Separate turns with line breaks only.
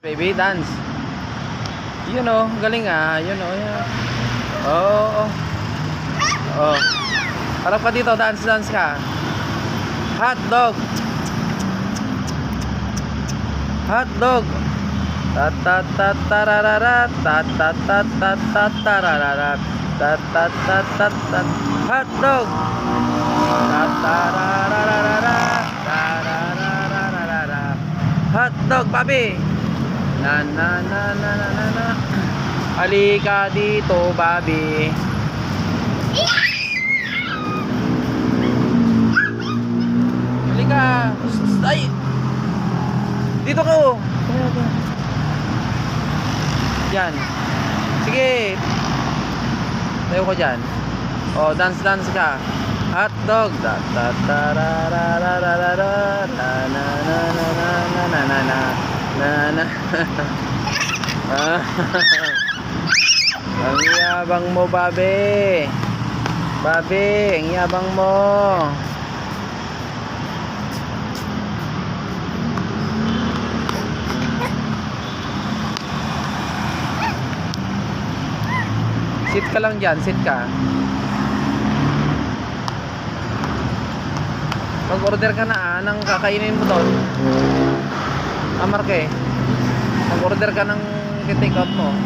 Baby, dance. You know, galing ah. You know, yeah. Oh, oh. Oh. Harap ka dito, dance, dance ka. Hot dog. Hot dog. Tat tat tat tararara, tat tat tat tat tat tararara, tat tat tat tat tat. Hot dog. Tat tararara, tararara. Hot dog, papi. Na na na na na na na. Halika dito, babi. Halika. Ay. Dito ka oh. Yan. Sige. Tayo ko dyan. Oh, dance dance ka. Hot dog. Da da da ra ra ra ra ra ra. Na na na na na na na na na. Na na. Ang yabang mo, babe. Babe, ang yabang mo. Sit ka lang dyan, sit ka. Mag-order ka na ng kakainin mo doon. Amarke. Mag-order ka ng take out mo.